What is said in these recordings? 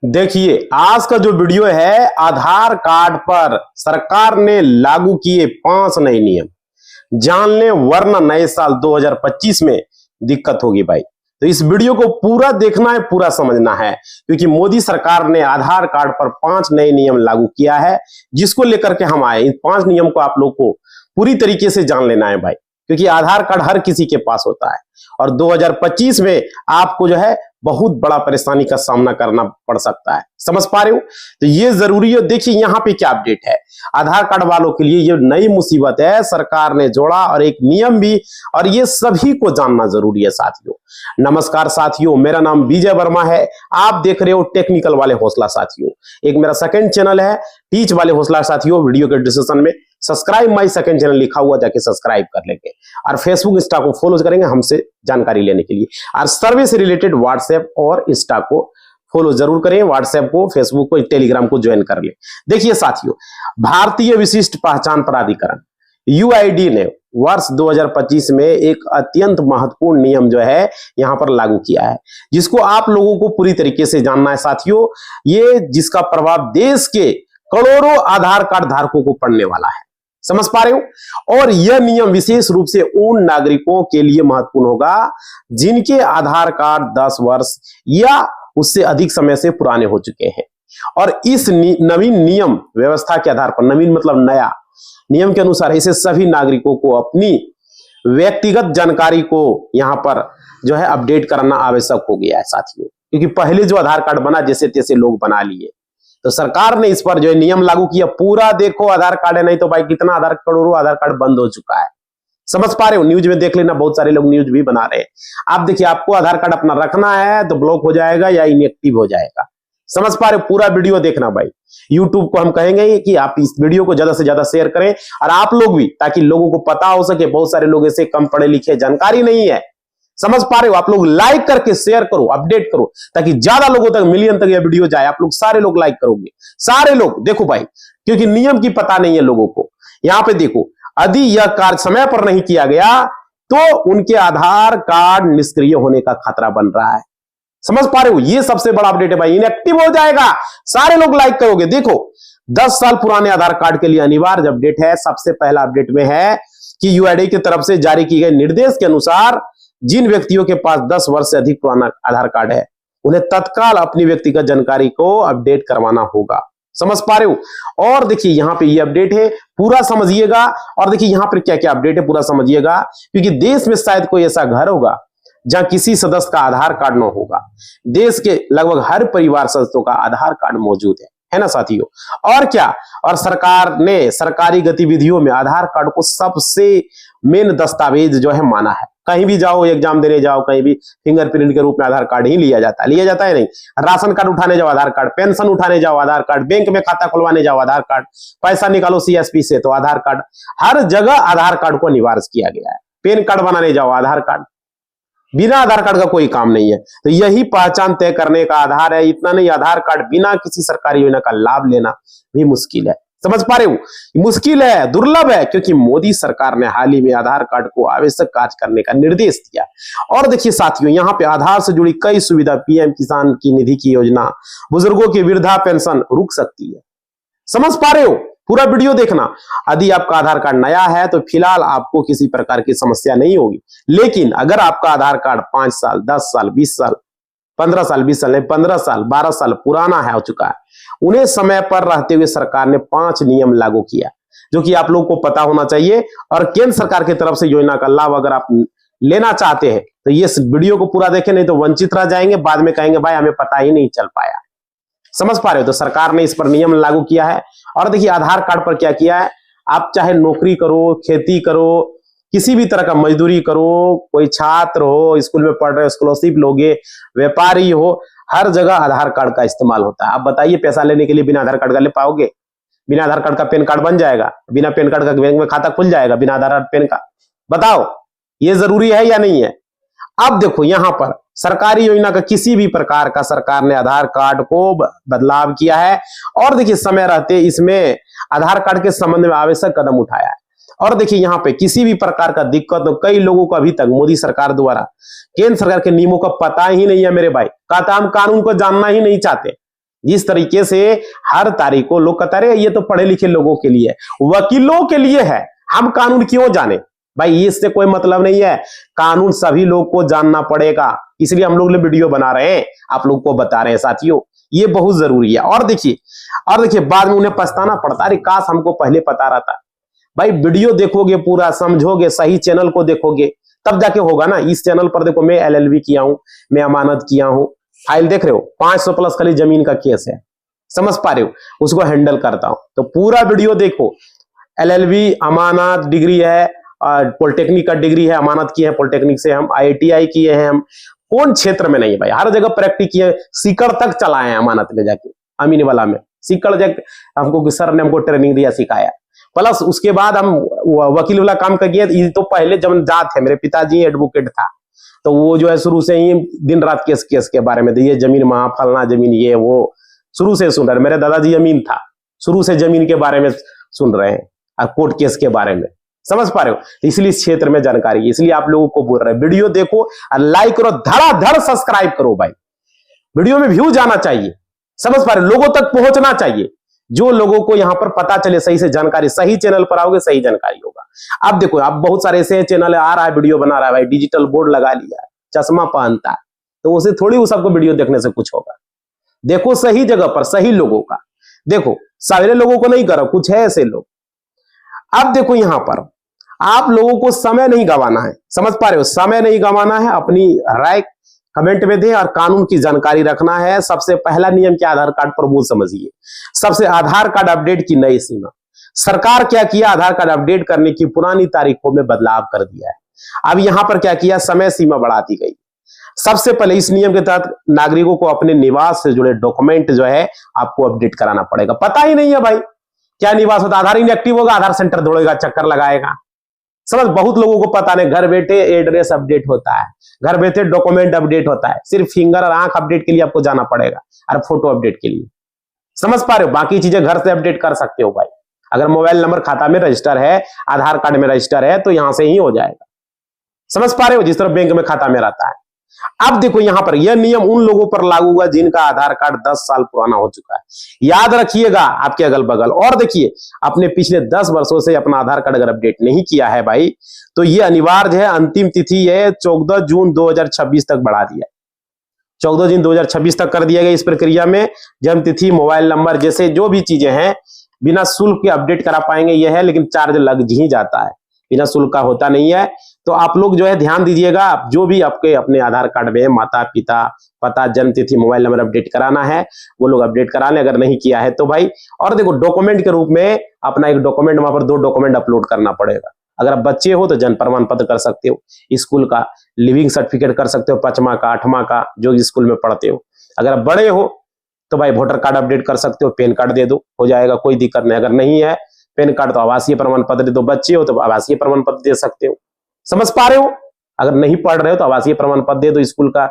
देखिए, आज का जो वीडियो है आधार कार्ड पर सरकार ने लागू किए 5 नए नियम। जान लें वरना नए साल 2025 में दिक्कत होगी भाई। तो इस वीडियो को पूरा देखना है, पूरा समझना है, क्योंकि मोदी सरकार ने आधार कार्ड पर 5 नए नियम लागू किया है, जिसको लेकर के हम आए। इन 5 नियम को आप लोग को पूरी तरीके से जान लेना है भाई, क्योंकि आधार कार्ड हर किसी के पास होता है और 2025 में आपको जो है बहुत बड़ा परेशानी का सामना करना पड़ सकता है। समझ पा रहे हो? तो ये जरूरी है। देखिए यहाँ पे क्या अपडेट है आधार कार्ड वालों के लिए। ये नई मुसीबत है, सरकार ने जोड़ा और एक नियम भी, और ये सभी को जानना जरूरी है साथियों। नमस्कार साथियों, मेरा नाम विजय वर्मा है। आप देख रहे हो टेक्निकल वाले हौसला साथियों। एक मेरा सेकंड चैनल है टीच वाले हौसला साथियों। वीडियो के डिस्क्रिप्शन में सब्सक्राइब माई सेकंड चैनल लिखा हुआ, जाके सब्सक्राइब कर लेंगे और फेसबुक इंस्टा को फॉलो करेंगे हमसे जानकारी लेने के लिए। और सर्वे से रिलेटेड व्हाट्सएप और इंस्टा को फॉलो जरूर करें, व्हाट्सएप को, फेसबुक को, टेलीग्राम को ज्वाइन कर ले। देखिए साथियों, भारतीय विशिष्ट पहचान प्राधिकरण यूआईडी ने वर्ष 2025 में एक अत्यंत महत्वपूर्ण नियम जो है यहां पर लागू किया है, जिसको आप लोगों को पूरी तरीके से जानना है साथियों। ये जिसका देश के करोड़ों आधार कार्ड धारकों को पड़ने वाला है। समझ पा रहे हो? और यह नियम विशेष रूप से उन नागरिकों के लिए महत्वपूर्ण होगा जिनके आधार कार्ड 10 वर्ष या उससे अधिक समय से पुराने हो चुके हैं। और इस नवीन नियम व्यवस्था के आधार पर, नवीन मतलब नया नियम के अनुसार, इसे सभी नागरिकों को अपनी व्यक्तिगत जानकारी को यहां पर जो है अपडेट करना आवश्यक हो गया है साथियों। क्योंकि पहले जो आधार कार्ड बना जैसे तैसे लोग बना लिए, तो सरकार ने इस पर जो है नियम लागू किया। पूरा देखो आधार कार्ड है, नहीं तो भाई कितना करोड़ों आधार कार्ड बंद हो चुका है। समझ पा रहे हो? न्यूज में देख लेना, बहुत सारे लोग न्यूज भी बना रहे हैं। आप देखिए, आपको आधार कार्ड अपना रखना है तो ब्लॉक हो जाएगा या इनएक्टिव हो जाएगा। समझ पा रहे हो? पूरा वीडियो देखना भाई। यूट्यूब को हम कहेंगे कि आप इस वीडियो को ज्यादा से ज्यादा शेयर करें, और आप लोग भी, ताकि लोगों को पता हो सके। बहुत सारे लोग ऐसे कम पढ़े लिखे, जानकारी नहीं है। समझ पा रहे हो? आप लोग लाइक करके शेयर करो, अपडेट करो, ताकि ज्यादा लोगों तक, मिलियन तक यह वीडियो जाए। आप लोग सारे लोग लाइक करोगे, सारे लोग देखो भाई, क्योंकि नियम की पता नहीं है लोगों को। यहां पे देखो, यदि यह कार्य समय पर नहीं किया गया तो उनके आधार कार्ड निष्क्रिय होने का खतरा बन रहा है। समझ पा रहे हो? ये सबसे बड़ा अपडेट है भाई, इनएक्टिव हो जाएगा। सारे लोग लाइक करोगे। देखो, 10 साल पुराने आधार कार्ड के लिए अनिवार्य अपडेट है। सबसे पहला अपडेट में है कि यूआईडी की तरफ से जारी किए गए निर्देश के अनुसार जिन व्यक्तियों के पास 10 वर्ष से अधिक पुराना आधार कार्ड है, उन्हें तत्काल अपनी व्यक्तिगत जानकारी को अपडेट करवाना होगा। समझ पा रहे हो? और देखिए यहां पे ये अपडेट है, पूरा समझिएगा। और देखिए यहां पर क्या क्या अपडेट है, पूरा समझिएगा, क्योंकि देश में शायद कोई ऐसा घर होगा जहां किसी सदस्य का आधार कार्ड न होगा। देश के लगभग हर परिवार सदस्यों का आधार कार्ड मौजूद है ना साथियों? और क्या, और सरकार ने सरकारी गतिविधियों में आधार कार्ड को सबसे मेन दस्तावेज जो है माना है। कहीं भी जाओ, एग्जाम देने जाओ, कहीं भी फिंगरप्रिंट के रूप में आधार कार्ड ही लिया जाता है नहीं? राशन कार्ड उठाने जाओ आधार कार्ड, पेंशन उठाने जाओ आधार कार्ड, बैंक में खाता खुलवाने जाओ आधार कार्ड, पैसा निकालो सीएसपी से तो आधार कार्ड। हर जगह आधार कार्ड को अनिवार्य किया गया है। पैन कार्ड बनाने जाओ आधार कार्ड, बिना आधार कार्ड का कोई काम नहीं है। तो यही पहचान तय करने का आधार है। इतना नहीं, आधार कार्ड बिना किसी सरकारी योजना का लाभ लेना भी मुश्किल है। समझ पा रहे हो? मुश्किल है, दुर्लभ है, क्योंकि मोदी सरकार ने हाल ही में आधार कार्ड को आवश्यक कार्य करने का निर्देश दिया। और देखिए साथियों, यहाँ पे आधार से जुड़ी कई सुविधा, पीएम किसान की निधि की योजना, बुजुर्गों की वृद्धा पेंशन रुक सकती है। समझ पा रहे हो? पूरा वीडियो देखना। यदि आपका आधार कार्ड नया है तो फिलहाल आपको किसी प्रकार की समस्या नहीं होगी, लेकिन अगर आपका आधार कार्ड 5 साल, 10 साल, 20 साल, 15 साल, 20 साल नहीं, 15 साल, 12 साल पुराना है, हो चुका है, उन्हें समय पर रहते हुए सरकार ने 5 नियम लागू किया, जो कि आप लोगों को पता होना चाहिए। और केंद्र सरकार की तरफ से योजना का लाभ अगर आप लेना चाहते हैं तो ये वीडियो को पूरा देखें, नहीं तो वंचित रह जाएंगे। बाद में कहेंगे भाई हमें पता ही नहीं चल पाया। समझ पा रहे हो? तो सरकार ने इस पर नियम लागू किया है। और देखिए आधार कार्ड पर क्या किया है, आप चाहे नौकरी करो, खेती करो, किसी भी तरह का मजदूरी करो, कोई छात्र हो, स्कूल में पढ़ रहे हो, स्कॉलरशिप लोगे, व्यापारी हो, हर जगह आधार कार्ड का इस्तेमाल होता है। आप बताइए, पैसा लेने के लिए बिना आधार कार्ड का ले पाओगे? बिना आधार कार्ड का पैन कार्ड बन जाएगा? बिना पैन कार्ड का बैंक में खाता खुल जाएगा? बिना आधार कार्ड पैन का? बताओ, ये जरूरी है या नहीं है? अब देखो यहां पर सरकारी योजना का किसी भी प्रकार का सरकार ने आधार कार्ड को बदलाव किया है। और देखिए समय रहते इसमें आधार कार्ड के संबंध में आवश्यक कदम उठाया है। और देखिए यहाँ पे किसी भी प्रकार का दिक्कत हो, कई लोगों को अभी तक मोदी सरकार द्वारा केंद्र सरकार के नियमों का पता ही नहीं है मेरे भाई। कहता हम कानून को जानना ही नहीं चाहते। जिस तरीके से हर तारीख को लोग कहते रहे ये तो पढ़े लिखे लोगों के लिए, वकीलों के लिए है, हम कानून क्यों जाने भाई, इससे कोई मतलब नहीं है। कानून सभी लोग को जानना पड़ेगा, इसलिए हम लोग वीडियो बना रहे हैं, आप लोग को बता रहे हैं साथियों, ये बहुत जरूरी है। और देखिए बाद में उन्हें पछताना पड़ता है, काश हमको पहले पता रहता। भाई वीडियो देखोगे, पूरा समझोगे, सही चैनल को देखोगे, तब जाके होगा ना। इस चैनल पर देखो मैं LLB किया हूं, मैं अमानत किया हूं, फाइल देख रहे हो 500 प्लस खाली जमीन का केस है, समझ पा रहे हो, उसको हैंडल करता हूं। तो पूरा वीडियो देखो, LLB अमानत डिग्री है, पॉलिटेक्निक का डिग्री है, अमानत की है पॉलिटेक्निक से, हम IITI किए हैं, हम कौन क्षेत्र में नहीं है भाई, हर जगह प्रैक्टिस किए, सीकड़ तक चलाए हैं अमानत में जाके, अमीन वाला में सीकड़ जाके हमको सर ने हमको ट्रेनिंग दिया, सिखाया। प्लस उसके बाद हम वकील वाला काम कर गए। तो पहले जब जात है, मेरे पिताजी एडवोकेट था, तो वो जो है शुरू से ही दिन रात केस के बारे में, ये जमीन वहां फलना जमीन, ये वो शुरू से सुन रहे। मेरे दादाजी अमीन था, शुरू से जमीन के बारे में सुन रहे हैं और कोर्ट केस के बारे में, समझ पा रहे हो। इसलिए इस क्षेत्र में जानकारी, इसलिए आप लोगों को बोल रहे हैं वीडियो देखो और लाइक करो, धड़ाधड़ सब्सक्राइब करो भाई, वीडियो में व्यू जाना चाहिए, समझ पा रहे, लोगों तक पहुंचना चाहिए, जो लोगों को यहां पर पता चले सही से जानकारी। सही चैनल पर आओगे सही जानकारी होगा। अब देखो, अब बहुत सारे ऐसे चैनल आ रहा है, वीडियो बना रहा है भाई, डिजिटल बोर्ड लगा लिया है, चश्मा पहनता है, तो उसे थोड़ी उस सबको वीडियो देखने से कुछ होगा। देखो सही जगह पर सही लोगों का, देखो सारे लोगों को नहीं करो, कुछ है ऐसे लोग। अब देखो यहां पर आप लोगों को समय नहीं गंवाना है, समझ पा रहे हो, समय नहीं गंवाना है, अपनी राय कमेंट में दें और कानून की जानकारी रखना है। सबसे पहला नियम क्या, आधार कार्ड पर वो समझिए। सबसे आधार कार्ड अपडेट की नई सीमा, सरकार क्या किया, आधार कार्ड अपडेट करने की पुरानी तारीखों में बदलाव कर दिया है। अब यहां पर क्या किया, समय सीमा बढ़ा दी गई। सबसे पहले इस नियम के तहत नागरिकों को अपने निवास से जुड़े डॉक्यूमेंट जो है आपको अपडेट कराना पड़ेगा। पता ही नहीं है भाई क्या निवास होता, आधार इनएक्टिव होगा, आधार सेंटर दौड़ेगा, चक्कर लगाएगा, समझ। बहुत लोगों को पता नहीं, घर बैठे एड्रेस अपडेट होता है, घर बैठे डॉक्यूमेंट अपडेट होता है, सिर्फ फिंगर और आंख अपडेट के लिए आपको जाना पड़ेगा और फोटो अपडेट के लिए, समझ पा रहे हो। बाकी चीजें घर से अपडेट कर सकते हो भाई, अगर मोबाइल नंबर खाता में रजिस्टर है, आधार कार्ड में रजिस्टर है, तो यहां से ही हो जाएगा, समझ पा रहे हो, जिस तरह बैंक में खाता में रहता है। अब देखो यहां पर यह नियम उन लोगों पर लागू हुआ जिनका आधार कार्ड 10 साल पुराना हो चुका है, याद रखिएगा आपके अगल बगल। और देखिए, अपने पिछले 10 वर्षों से अपना आधार कार्ड अगर अपडेट नहीं किया है भाई, तो यह अनिवार्य है। अंतिम तिथि है 14 जून 2026 तक बढ़ा दिया, 14 जून 2026 तक कर दिया गया। इस प्रक्रिया में जन्म तिथि, मोबाइल नंबर जैसे जो भी चीजें हैं बिना शुल्क के अपडेट करा पाएंगे, यह है, लेकिन चार्ज लग ही जाता है, बिना शुल्क का होता नहीं है। तो आप लोग जो है ध्यान दीजिएगा, जो भी आपके अपने आधार कार्ड में माता पिता पता, जन्म तिथि, मोबाइल नंबर अपडेट कराना है, वो लोग अपडेट करा लें, अगर नहीं किया है तो भाई। और देखो डॉक्यूमेंट के रूप में अपना एक डॉक्यूमेंट, वहां पर 2 डॉक्यूमेंट अपलोड करना पड़ेगा। अगर आप बच्चे हो तो जन्म प्रमाण पत्र कर सकते हो, स्कूल का लिविंग सर्टिफिकेट कर सकते हो, 5वां का 8वां का, जो स्कूल में पढ़ते हो। अगर आप बड़े हो तो भाई वोटर कार्ड अपडेट कर सकते हो, पैन कार्ड दे दो, हो जाएगा, कोई दिक्कत नहीं। अगर नहीं है पैन कार्ड तो आवासीय प्रमाण पत्र दे दो, बच्चे हो तो आवासीय प्रमाण पत्र दे सकते हो, समझ पा रहे हो। अगर नहीं पढ़ रहे हो तो आवासीय प्रमाण पत्र दे दो, स्कूल का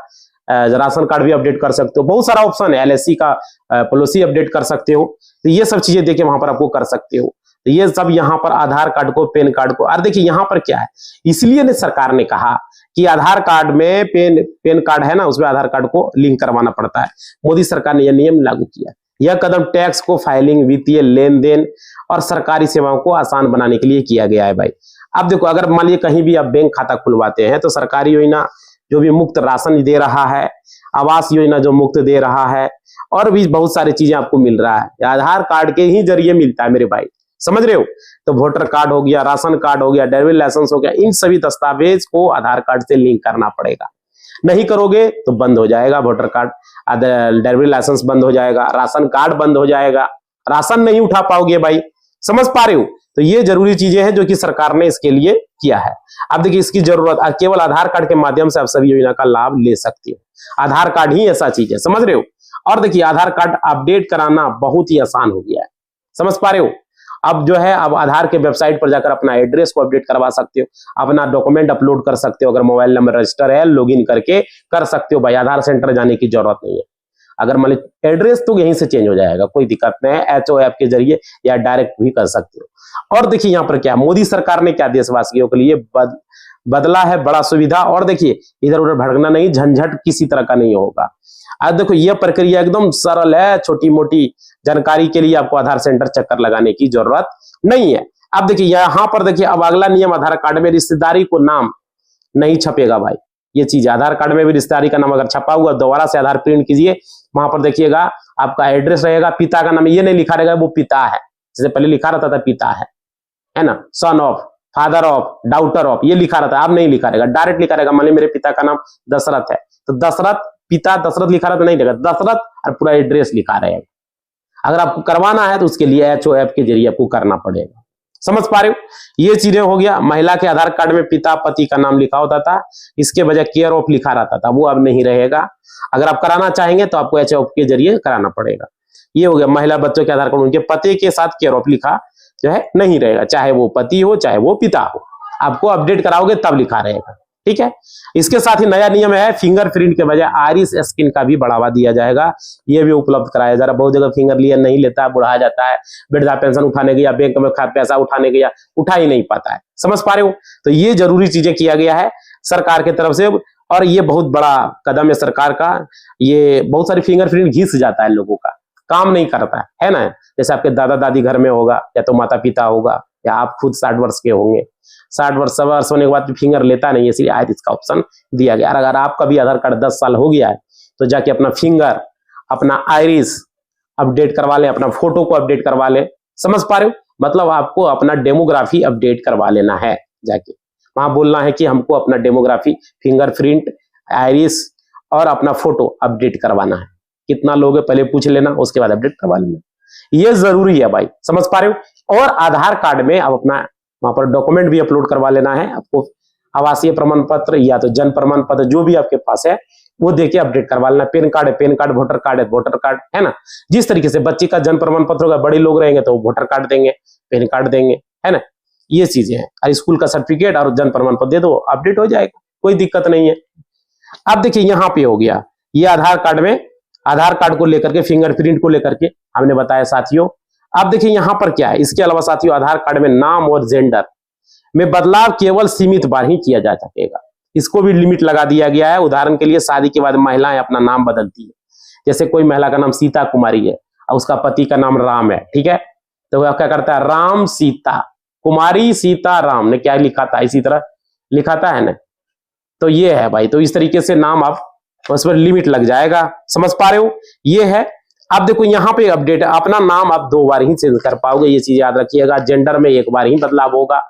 राशन कार्ड भी अपडेट कर सकते हो, बहुत सारा ऑप्शन है, LSC का पॉलिसी अपडेट कर सकते हो। तो ये सब चीजें देखिए वहां पर आपको कर सकते हो। तो ये सब यहाँ पर आधार कार्ड को, पैन कार्ड को, और देखिए यहाँ पर क्या है, इसलिए ने सरकार ने कहा कि आधार कार्ड में पैन कार्ड है ना, उसमें आधार कार्ड को लिंक करवाना पड़ता है। मोदी सरकार ने यह नियम लागू किया। यह कदम टैक्स को फाइलिंग, वित्तीय लेन देन और सरकारी सेवाओं को आसान बनाने के लिए किया गया है भाई। अब देखो, अगर मान लीजिए कहीं भी आप बैंक खाता खुलवाते हैं तो सरकारी योजना जो भी मुफ्त राशन दे रहा है, आवास योजना जो मुफ्त दे रहा है, और भी बहुत सारी चीजें आपको मिल रहा है, आधार कार्ड के ही जरिए मिलता है मेरे भाई, समझ रहे हो। तो वोटर कार्ड हो गया, राशन कार्ड हो गया, ड्राइविंग लाइसेंस हो गया, इन सभी दस्तावेज को आधार कार्ड से लिंक करना पड़ेगा। नहीं करोगे तो बंद हो जाएगा वोटर कार्ड, ड्राइविंग लाइसेंस बंद हो जाएगा, राशन कार्ड बंद हो जाएगा, राशन नहीं उठा पाओगे भाई, समझ पा रहे हो। तो ये जरूरी चीजें हैं जो कि सरकार ने इसके लिए किया है। अब देखिए, इसकी जरूरत केवल आधार कार्ड के माध्यम से आप सभी योजना का लाभ ले सकते हो। आधार कार्ड ही ऐसा चीज है, समझ रहे हो। और देखिए, आधार कार्ड अपडेट कराना बहुत ही आसान हो गया है, समझ पा रहे हो। अब जो है, अब आधार के वेबसाइट पर जाकर अपना एड्रेस को अपडेट करवा सकते हो, अपना डॉक्यूमेंट अपलोड कर सकते हो, अगर मोबाइल नंबर रजिस्टर है लॉगिन करके कर सकते हो भाई, आधार सेंटर जाने की जरूरत नहीं है। अगर मान लीजिए एड्रेस तो यहीं से चेंज हो जाएगा, कोई दिक्कत नहीं है, HO ऐप के जरिए या डायरेक्ट भी कर सकते हो। और देखिए यहाँ पर क्या मोदी सरकार ने क्या देशवासियों के लिए बदला है बड़ा सुविधा। और देखिए इधर उधर भटकना नहीं, झंझट किसी तरह का नहीं होगा। आज देखो यह प्रक्रिया एकदम सरल है, छोटी मोटी जानकारी के लिए आपको आधार सेंटर चक्कर लगाने की जरूरत नहीं है। अब देखिए यहाँ पर देखिए अब अगला नियम, आधार कार्ड में रिश्तेदारी को नाम नहीं छपेगा भाई, ये चीज आधार कार्ड में भी रिश्तेदारी का नाम अगर छपा हुआ दोबारा से आधार प्रिंट कीजिए, वहां पर देखिएगा आपका एड्रेस रहेगा, पिता का नाम ये नहीं लिखा रहेगा वो पिता है, जैसे पहले लिखा रहता था पिता है ना, son of, father of, daughter of, ये लिखा रहता है, अब नहीं लिखा रहेगा, डायरेक्ट लिखा रहेगा। मान लीजिए मेरे पिता का नाम दशरथ है तो दशरथ पिता दशरथ लिखा रहता नहीं रहेगा, दशरथ और पूरा एड्रेस लिखा रहेगा। अगर आपको करवाना है तो उसके लिए HO ऐप के जरिए आपको करना पड़ेगा। समझ पा रहे हो, ये चीजें हो गया। महिला के आधार कार्ड में पिता पति का नाम लिखा होता था, इसके बजाय केयर ऑफ लिखा रहता था, वो अब नहीं रहेगा। अगर आप कराना चाहेंगे तो आपको HO के जरिए कराना पड़ेगा। ये हो गया महिला बच्चों के आधार कार्ड उनके पति के साथ केयर ऑफ लिखा जो है नहीं रहेगा, चाहे वो पति हो चाहे वो पिता हो, आपको अपडेट कराओगे तब लिखा रहेगा। ठीक है, इसके साथ ही नया नियम है, फिंगरप्रिंट के बजाय आइरिस स्कैन का भी बढ़ावा दिया जाएगा, ये भी उपलब्ध कराया जा रहा है। बहुत जगह फिंगर लिया नहीं लेता, बुढ़ा जाता है, वृद्धा पेंशन उठाने गया, बैंक में पैसा उठाने गया, उठा ही नहीं पाता है। समझ पा रहे हो, तो ये जरूरी चीजें किया गया है सरकार की तरफ से, और ये बहुत बड़ा कदम है सरकार का। ये बहुत सारी फिंगरप्रिंट घिस जाता है, लोगों का काम नहीं करता है ना। जैसे आपके दादा दादी घर में होगा, या तो माता पिता होगा, या आप खुद 60 वर्ष के होंगे, 60 वर्ष होने के बाद फिंगर लेता नहीं है, इसलिए आज इसका ऑप्शन दिया गया। अगर आपका भी आधार कार्ड 10 साल हो गया है तो जाके अपना फिंगर, अपना आइरिस अपडेट करवा लें, अपना फोटो को अपडेट करवा लें। समझ पा रहे हो, मतलब आपको अपना डेमोग्राफी अपडेट करवा लेना है, जाके वहां बोलना है कि हमको अपना डेमोग्राफी, फिंगरप्रिंट, आइरिस और अपना फोटो अपडेट करवाना है। कितना लोग है पहले पूछ लेना, उसके बाद अपडेट करवा लेना, ये जरूरी है भाई। समझ पा रहे हो। और आधार कार्ड में आप अपना वहां पर डॉक्यूमेंट भी अपलोड करवा लेना है, आपको आवासीय प्रमाण पत्र या तो जन्म प्रमाण पत्र जो भी आपके पास है वो देके अपडेट करवा लेना। पेन कार्ड है पेन कार्ड, वोटर कार्ड है वोटर कार्ड, है ना। जिस तरीके से बच्चे का जन्म प्रमाण पत्र होगा, बड़े लोग रहेंगे तो वोटर कार्ड देंगे, पेन कार्ड देंगे, है ना। ये चीजें हैं, और स्कूल का सर्टिफिकेट और जन्म प्रमाण पत्र दे दो, अपडेट हो जाएगा, कोई दिक्कत नहीं है। अब देखिए यहाँ पे हो गया ये आधार कार्ड में, आधार कार्ड को लेकर के, फिंगरप्रिंट को लेकर के हमने बताया साथियों। अब देखिए यहाँ पर क्या है, इसके अलावा साथियों आधार कार्ड में नाम और जेंडर में बदलाव केवल सीमित बार ही किया जा सकेगा, इसको भी लिमिट लगा दिया गया है। उदाहरण के लिए शादी के बाद महिलाएं अपना नाम बदलती है, जैसे कोई महिला का नाम सीता कुमारी है और उसका पति का नाम राम है, ठीक है, तो वह क्या करता है, राम सीता कुमारी सीता राम ने क्या लिखा था, इसी तरह लिखा था, है ना। तो ये है भाई, तो इस तरीके से नाम आप उस पर लिमिट लग जाएगा। समझ पा रहे हो, ये है। अब देखो यहाँ पे अपडेट है, अपना नाम आप 2 बार ही चेंज कर पाओगे, ये चीज याद रखिएगा। जेंडर में 1 बार ही बदलाव होगा,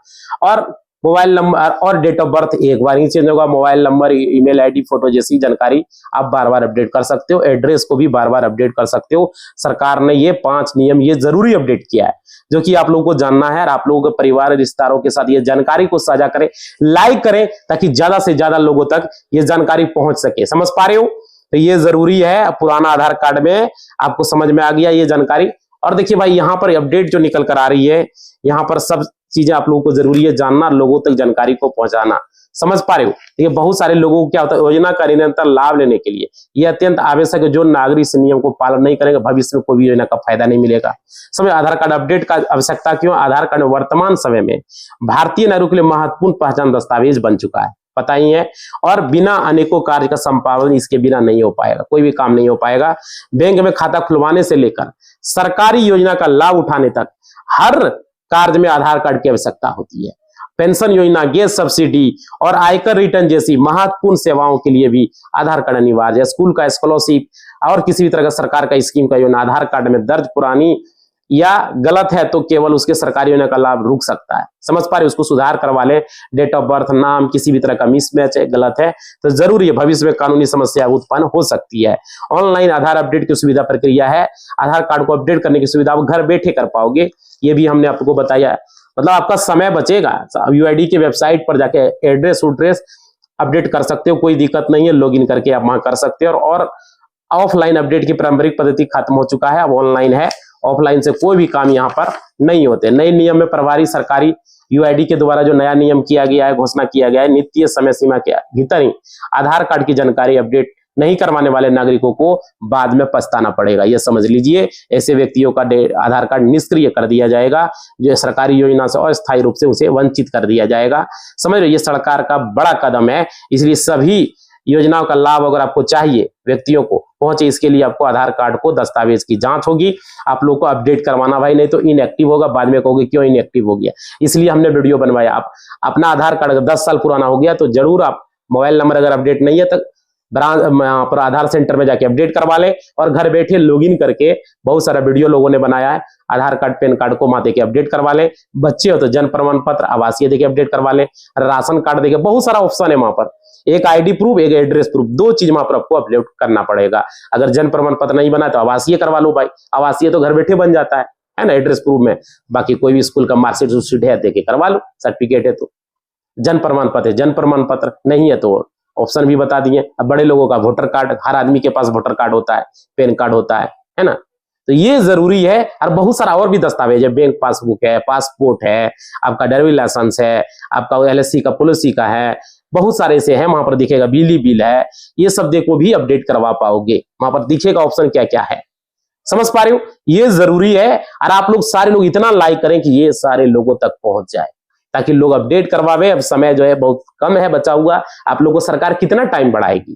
और मोबाइल नंबर और डेट ऑफ बर्थ 1 बार ही चेंज होगा। Mobile number, email ID, photo जैसी जानकारी आप बार-बार अपडेट कर सकते हो। एड्रेस को भी बार-बार अपडेट कर सकते हो। सरकार ने ये 5 नियम ये जरूरी अपडेट किया है, जो कि आप लोगों को जानना है, और आप लोगों के परिवार रिश्तेदारों के साथ ये जानकारी को साझा करें, लाइक करें, ताकि ज्यादा से ज्यादा लोगों तक ये जानकारी पहुंच सके। समझ पा रहे हो, तो ये जरूरी है। पुराना आधार कार्ड में आपको समझ में आ गया ये जानकारी। और देखिए भाई यहाँ पर अपडेट जो निकल कर आ रही है, यहाँ पर सब चीजें आप लोगों को जरूरी है जानना, लोगों तक जानकारी को पहुंचाना। समझ पा रहे हो, ये बहुत सारे लोगों को क्या होता है, योजना का निरंतर लाभ लेने के लिए ये अत्यंत आवश्यक है। जो नागरिक इस नियम को पालन नहीं करेंगे, भविष्य में कोई भी योजना का फायदा नहीं मिलेगा। समझ, आधार कार्ड अपडेट का आवश्यकता क्यों? आधार कार्ड वर्तमान समय में भारतीय नागरिक के लिए महत्वपूर्ण पहचान दस्तावेज बन चुका है, पता ही है, और बिना अनेकों कार्य का संपादन इसके बिना नहीं हो पाएगा, कोई भी काम नहीं हो पाएगा। बैंक में खाता खुलवाने से लेकर सरकारी योजना का लाभ उठाने तक हर कार्य में आधार कार्ड की आवश्यकता होती है। पेंशन योजना, गैस सब्सिडी और आयकर रिटर्न जैसी महत्वपूर्ण सेवाओं के लिए भी आधार कार्ड अनिवार्य है। स्कूल का स्कॉलरशिप और किसी भी तरह का सरकार का स्कीम का योजना आधार कार्ड में दर्ज पुरानी या गलत है तो केवल उसके सरकारी योजना का लाभ रुक सकता है। समझ पा रहे, उसको सुधार करवा ले। डेट ऑफ बर्थ, नाम किसी भी तरह का मिसमैच है, गलत है तो जरूरी है, भविष्य में कानूनी समस्या उत्पन्न हो सकती है। ऑनलाइन आधार अपडेट की सुविधा प्रक्रिया है, आधार कार्ड को अपडेट करने की सुविधा आप घर बैठे कर पाओगे, ये भी हमने आपको बताया। मतलब आपका समय बचेगा। यूआईडी के वेबसाइट पर जाके एड्रेस उड्रेस अपडेट कर सकते हो, कोई दिक्कत नहीं है, लॉगिन करके आप वहां कर सकते हो। और ऑफलाइन अपडेट की पारंपरिक पद्धति खत्म हो चुका है, अब ऑनलाइन है। ऑफलाइन से कोई भी काम यहाँ पर नहीं होते। नए नियम में प्रभारी सरकारी यूआईडी के द्वारा जो नया नियम किया गया है, घोषणा किया गया है, नित्य समय सीमा के भीतर ही आधार कार्ड की जानकारी अपडेट नहीं करवाने वाले नागरिकों को बाद में पछताना पड़ेगा, यह समझ लीजिए। ऐसे व्यक्तियों का आधार कार्ड निष्क्रिय कर दिया जाएगा, जो सरकारी योजना से अस्थायी रूप से उसे वंचित कर दिया जाएगा। समझ रहे, ये सरकार का बड़ा कदम है। इसलिए सभी योजनाओं का लाभ अगर आपको चाहिए, व्यक्तियों को पहुंचे, इसके लिए आपको आधार कार्ड को दस्तावेज की जांच होगी, आप लोग को अपडेट करवाना भाई, नहीं तो इनएक्टिव होगा। बाद में कहोगे क्यों इनएक्टिव हो गया, इसलिए हमने वीडियो बनवाया। आप अपना आधार कार्ड अगर 10 साल पुराना हो गया तो जरूर आप मोबाइल नंबर अगर अपडेट नहीं है तो पर आधार सेंटर में जाके अपडेट करवा लें, और घर बैठे लॉगिन करके बहुत सारा वीडियो लोगों ने बनाया है। आधार कार्ड पैन कार्ड को वहां देके अपडेट करवा लें। बच्चे हो तो जन्म प्रमाण पत्र आवासीय देके अपडेट करवा लें, राशन कार्ड देके, बहुत सारा ऑप्शन है वहां पर। एक आईडी प्रूफ, एक एड्रेस प्रूफ, 2 चीज वहां पर आपको अपलोड करना पड़ेगा। अगर जन्म प्रमाण पत्र नहीं बना तो आवासीय करवा लो भाई, आवासीय तो घर बैठे बन जाता है ना, एड्रेस प्रूफ में। बाकी कोई भी स्कूल का मार्कशीट है देके करवा लो, सर्टिफिकेट है तो। जन्म प्रमाण पत्र, जन्म प्रमाण पत्र नहीं है तो ऑप्शन भी बता दिए। अब बड़े लोगों का वोटर कार्ड, हर आदमी के पास वोटर कार्ड होता है, पैन कार्ड होता है ना, तो ये जरूरी है। और बहुत सारा और भी दस्तावेज है, बैंक पासबुक है, पासपोर्ट है, आपका ड्राइविंग लाइसेंस है, आपका एलएससी का, पॉलिसी का है, बहुत सारे ऐसे हैं। वहां पर दिखेगा बिजली बिल है, ये सब देखो भी अपडेट करवा पाओगे, वहां पर दिखेगा ऑप्शन क्या क्या है। समझ पा रहे हो, ये जरूरी है। और आप लोग सारे लोग इतना लाइक करें कि ये सारे लोगों तक पहुंच जाए, ताकि लोग अपडेट करवावे। अब समय जो है बहुत कम है बचा हुआ, आप लोगों को सरकार कितना टाइम बढ़ाएगी।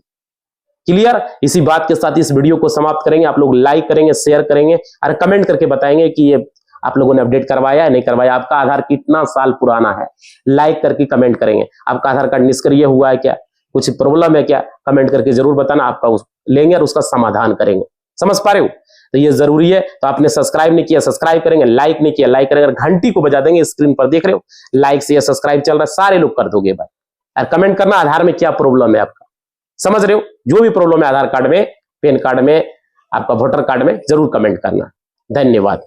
क्लियर, इसी बात के साथ इस वीडियो को समाप्त करेंगे। आप लोग लाइक करेंगे, शेयर करेंगे और कमेंट करके बताएंगे कि ये आप लोगों ने अपडेट करवाया है नहीं करवाया, आपका आधार कितना साल पुराना है। लाइक करके कमेंट करेंगे। आपका आधार कार्ड निष्क्रिय हुआ है क्या, कुछ प्रॉब्लम है क्या, कमेंट करके जरूर बताना, आपका लेंगे और उसका समाधान करेंगे। समझ पा रहे हो, तो ये जरूरी है। तो आपने सब्सक्राइब नहीं किया, सब्सक्राइब करेंगे, लाइक नहीं किया, लाइक करेंगे, घंटी को बजा देंगे। स्क्रीन पर देख रहे हो, लाइक से सब्सक्राइब चल रहा है, सारे लोग कर दोगे भाई। और कमेंट करना आधार में क्या प्रॉब्लम है आपका, समझ रहे हो, जो भी प्रॉब्लम है आधार कार्ड में, पैन कार्ड में, आपका वोटर कार्ड में, जरूर कमेंट करना। धन्यवाद।